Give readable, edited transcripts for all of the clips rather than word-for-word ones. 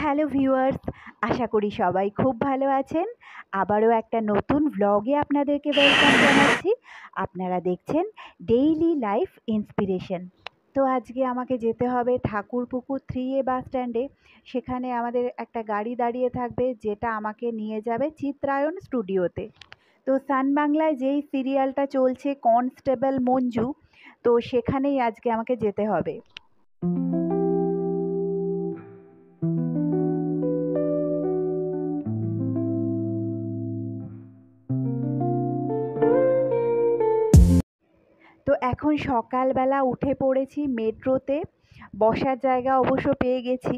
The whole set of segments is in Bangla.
হ্যালো ভিউয়ার্স, আশা করি সবাই খুব ভালো আছেন। আবারও একটা নতুন ভ্লগে আপনাদেরকে ওয়েলকাম জানাচ্ছি। আপনারা দেখছেন ডেইলি লাইফ ইন্সপিরেশন। তো আজকে আমাকে যেতে হবে ঠাকুরপুকুর 3A বাস স্ট্যান্ডে। সেখানে আমাদের একটা গাড়ি দাঁড়িয়ে থাকবে, যেটা আমাকে নিয়ে যাবে চিত্রায়ণ স্টুডিওতে। তো সান বাংলায় যেই সিরিয়ালটা চলছে কনস্টেবল মঞ্জু, তো সেখানেই আজকে আমাকে যেতে হবে। তো এখন সকালবেলা উঠে পড়েছি মেট্রোতে, বসার জায়গা অবশ্য পেয়ে গেছি।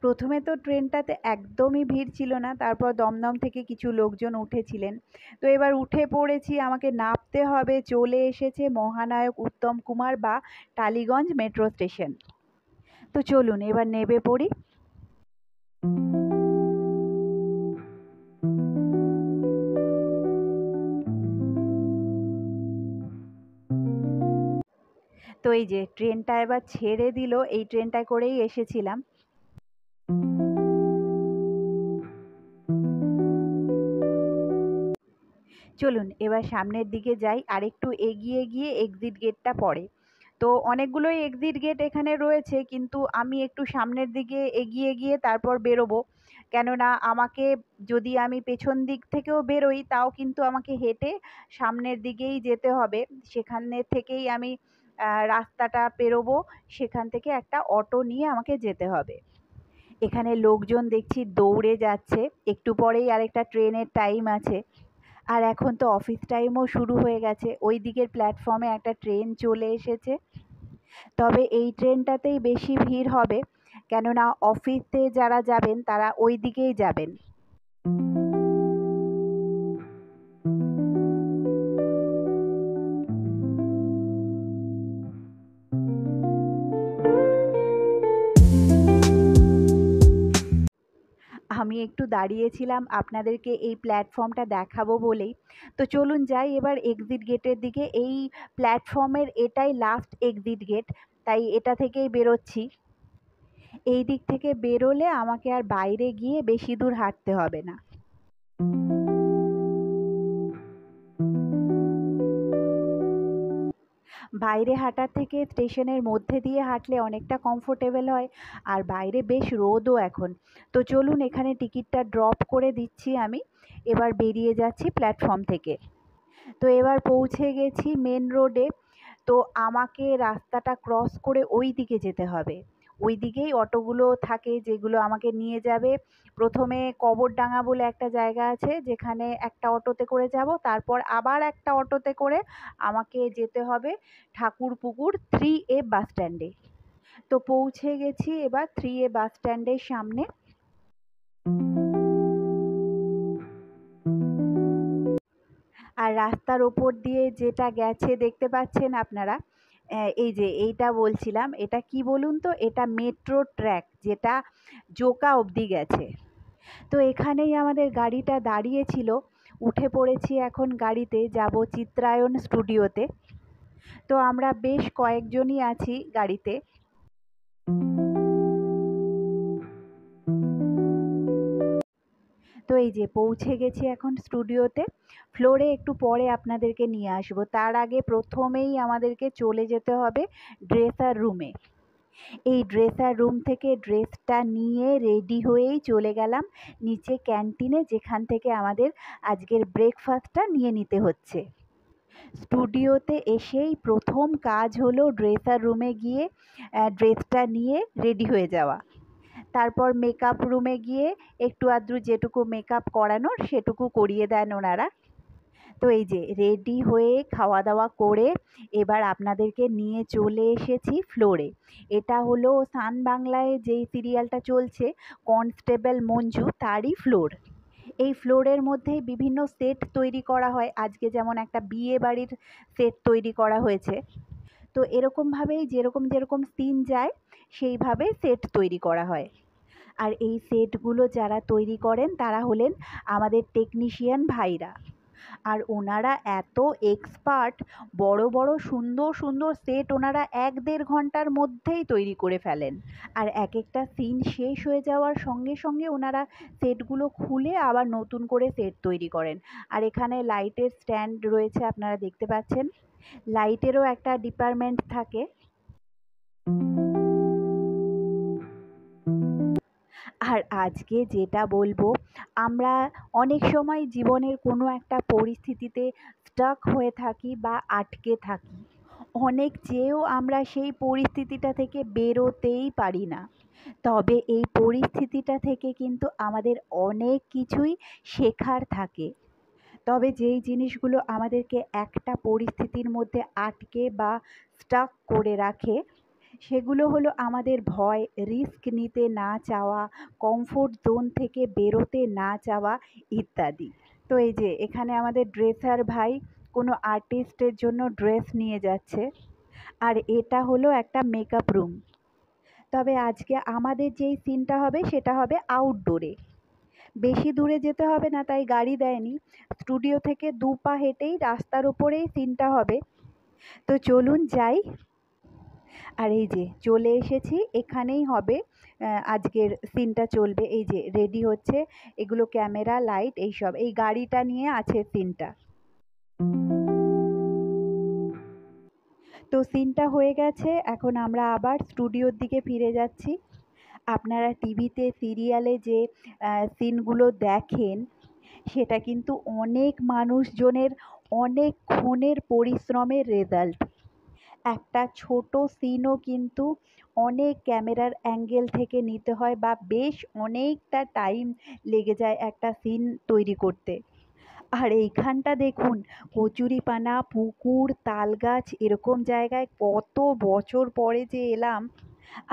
প্রথমে তো ট্রেনটাতে একদমই ভিড় ছিল না, তারপর দমদম থেকে কিছু লোকজন উঠেছিলেন। তো এবার উঠে পড়েছি, আমাকে নামতে হবে। চলে এসেছে মহানায়ক উত্তম কুমার বা টালিগঞ্জ মেট্রো স্টেশন। তো চলুন এবার নেমে পড়ি। তো এই যে ট্রেনটা এবার ছেড়ে দিল, এই ট্রেনটায় করেই এসেছিলাম। চলুন এবার সামনের দিকে যাই, আর একটু এগিয়ে গিয়ে এক্সিট গেটটা পড়ে। তো অনেকগুলোই এক্সিট গেট এখানে রয়েছে, কিন্তু আমি একটু সামনের দিকে এগিয়ে গিয়ে তারপর বেরোবো। কেননা আমাকে, যদি আমি পেছন দিক থেকেও বেরোই, তাও কিন্তু আমাকে হেঁটে সামনের দিকেই যেতে হবে। সেখানে থেকেই আমি রাস্তাটা পেরোবো, সেখান থেকে একটা অটো নিয়ে আমাকে যেতে হবে। এখানে লোকজন দেখছি দৌড়ে যাচ্ছে, একটু পরেই আরেকটা ট্রেনের টাইম আছে। আর এখন তো অফিস টাইমও শুরু হয়ে গেছে, ওই দিকের প্ল্যাটফর্মে একটা ট্রেন চলে এসেছে। তবে এই ট্রেনটাতেই বেশি ভিড় হবে, কেননা অফিসে যারা যাবেন তারা ওই দিকেই যাবেন। আমি একটু দাঁড়িয়েছিলাম আপনাদেরকে এই প্ল্যাটফর্মটা দেখাবো বলেই। তো চলুন যাই এবার এক্সিট গেটের দিকে। এই প্ল্যাটফর্মের এটাই লাস্ট এক্সিট গেট, তাই এটা থেকেই বেরোচ্ছি। এই দিক থেকে বেরোলে আমাকে আর বাইরে গিয়ে বেশি দূর হাঁটতে হবে না। বাইরে হাঁটার থেকে স্টেশনের মধ্যে দিয়ে হাঁটলে অনেকটা কমফোর্টেবল হয়, আর বাইরে বেশ রোদও এখন। তো চলুন এখানে টিকিটটা ড্রপ করে দিচ্ছি আমি, এবার বেরিয়ে যাচ্ছি প্ল্যাটফর্ম থেকে। তো এবার পৌঁছে গেছি মেন রোডে। তো আমাকে রাস্তাটা ক্রস করে ওই দিকে যেতে হবে। ওই দিকেই অটোগুলো থাকে, যেগুলো আমাকে নিয়ে যাবে। প্রথমে কবরডাঙ্গা বলে একটা জায়গা আছে, যেখানে একটা অটোতে করে যাব, তারপর আবার একটা অটোতে করে আমাকে যেতে হবে ঠাকুরপুকুর 3A বাস স্ট্যান্ডে। তো পৌঁছে গেছি এবার 3A বাস স্ট্যান্ডের সামনে। আর রাস্তার ওপর দিয়ে যেটা গেছে দেখতে পাচ্ছেন আপনারা, এই যে এইটা বলছিলাম, এটা কি বলুন তো, এটা মেট্রো ট্র্যাক, যেটা জোকা অবধি গেছে। তো এখানেই আমাদের গাড়িটা দাঁড়িয়েছিল, উঠে পড়েছি এখন গাড়িতে, যাব চিত্রায়ণ স্টুডিওতে। তো আমরা বেশ কয়েকজনই আছি গাড়িতে। তো এই যে পৌঁছে গেছি এখন স্টুডিওতে। ফ্লোরে একটু পরে আপনাদেরকে নিয়ে আসবো, তার আগে প্রথমেই আমাদেরকে চলে যেতে হবে ড্রেসার রুমে। এই ড্রেসার রুম থেকে ড্রেসটা নিয়ে রেডি হয়েই চলে গেলাম নিচে ক্যান্টিনে, যেখান থেকে আমাদের আজকের ব্রেকফাস্টটা নিয়ে নিতে হচ্ছে। স্টুডিওতে এসেই প্রথম কাজ হলো ড্রেসার রুমে গিয়ে ড্রেসটা নিয়ে রেডি হয়ে যাওয়া। তারপর মেকআপ রুমে গিয়ে একটু আধটু যেটুকু মেকআপ করানোর সেটুকু করিয়ে দেন ওনারা। তো এই যে রেডি হয়ে খাওয়া দাওয়া করে এবার আপনাদেরকে নিয়ে চলে এসেছি ফ্লোরে। এটা হলো সান বাংলায় যেই সিরিয়ালটা চলছে কনস্টেবল মঞ্জু, তারই ফ্লোর। এই ফ্লোরের মধ্যেই বিভিন্ন সেট তৈরি করা হয়, আজকে যেমন একটা বিয়ে বাড়ির সেট তৈরি করা হয়েছে। তো এরকমভাবেই যেরকম যেরকম সিন যায় সেইভাবে সেট তৈরি করা হয়। আর এই সেটগুলো যারা তৈরি করেন তারা হলেন আমাদের টেকনিশিয়ান ভাইরা। আর ওনারা এত এক্সপার্ট, বড় বড় সুন্দর সুন্দর সেট ওনারা 1-1.5 ঘন্টার মধ্যেই তৈরি করে ফেলেন। আর এক একটা সিন শেষ হয়ে যাওয়ার সঙ্গে সঙ্গে ওনারা সেটগুলো খুলে আবার নতুন করে সেট তৈরি করেন। আর এখানে লাইটের স্ট্যান্ড রয়েছে, আপনারা দেখতে পাচ্ছেন। লাইটেরও একটা ডিপার্টমেন্ট থাকে। আর আজকে যেটা বলবো, আমরা অনেক সময় জীবনের কোনো একটা পরিস্থিতিতে স্টাক হয়ে থাকি বা আটকে থাকি। অনেক চেয়েও আমরা সেই পরিস্থিতিটা থেকে বেরোতেই পারি না। তবে এই পরিস্থিতিটা থেকে কিন্তু আমাদের অনেক কিছুই শেখার থাকে। তবে যেই জিনিসগুলো আমাদেরকে একটা পরিস্থিতির মধ্যে আটকে বা স্টাক করে রাখে, সেগুলো হলো আমাদের ভয়, রিস্ক নিতে না চাওয়া, কমফোর্ট জোন থেকে বেরোতে না চাওয়া ইত্যাদি। তো এই যে এখানে আমাদের ড্রেসার ভাই কোনো আর্টিস্টের জন্য ড্রেস নিয়ে যাচ্ছে। আর এটা হলো একটা মেকআপ রুম। তবে আজকে আমাদের যেই সিনটা হবে সেটা হবে আউটডোরে। বেশি দূরে যেতে হবে না, তাই গাড়ি দেয়নি। স্টুডিও থেকে 2 পা হেঁটেই রাস্তার ওপরেই সিনটা হবে। তো চলুন যাই। আর এই যে চলে এসেছি, এখানেই হবে আজকের সিনটা চলবে। এই যে রেডি হচ্ছে, এগুলো ক্যামেরা, লাইট, এইসব এই গাড়িটা নিয়ে আছে সিনটা। তো সিনটা হয়ে গেছে, এখন আমরা আবার স্টুডিওর দিকে ফিরে যাচ্ছি। আপনারা টিভিতে সিরিয়ালে যে সিনগুলো দেখেন, সেটা কিন্তু অনেক মানুষজনের অনেকক্ষণের পরিশ্রমের রেজাল্ট। একটা ছোট সিনও কিন্তু অনেক ক্যামেরার অ্যাঙ্গেল থেকে নিতে হয় বা বেশ অনেকটা টাইম লেগে যায় একটা সিন তৈরি করতে। আর এইখানটা দেখুন, কচুরিপানা, পুকুর, তালগাছ, এরকম জায়গায় কত বছর পরে যে এলাম।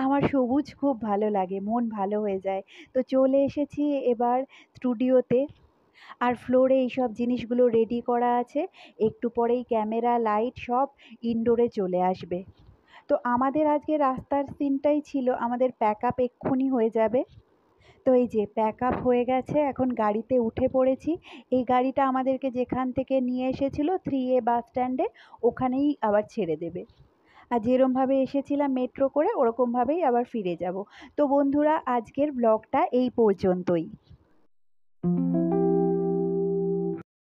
আমার সবুজ খুব ভালো লাগে, মন ভালো হয়ে যায়। তো চলে এসেছি এবার স্টুডিওতে। আর ফ্লোরে এইসব জিনিসগুলো রেডি করা আছে। একটু পরেই ক্যামেরা, লাইট সব ইনডোরে চলে আসবে। তো আমাদের আজকে রাস্তার সিনটাই ছিল, আমাদের প্যাক আপ এক্ষুনি হয়ে যাবে। তো এই যে প্যাক আপ হয়ে গেছে, এখন গাড়িতে উঠে পড়েছি। এই গাড়িটা আমাদেরকে যেখান থেকে নিয়ে এসেছিল 3A বাস স্ট্যান্ডে, ওখানেই আবার ছেড়ে দেবে। আর যেরমভাবে এসেছিলাম মেট্রো করে, ওরকমভাবেই আবার ফিরে যাব। তো বন্ধুরা, আজকের ব্লগটা এই পর্যন্তই।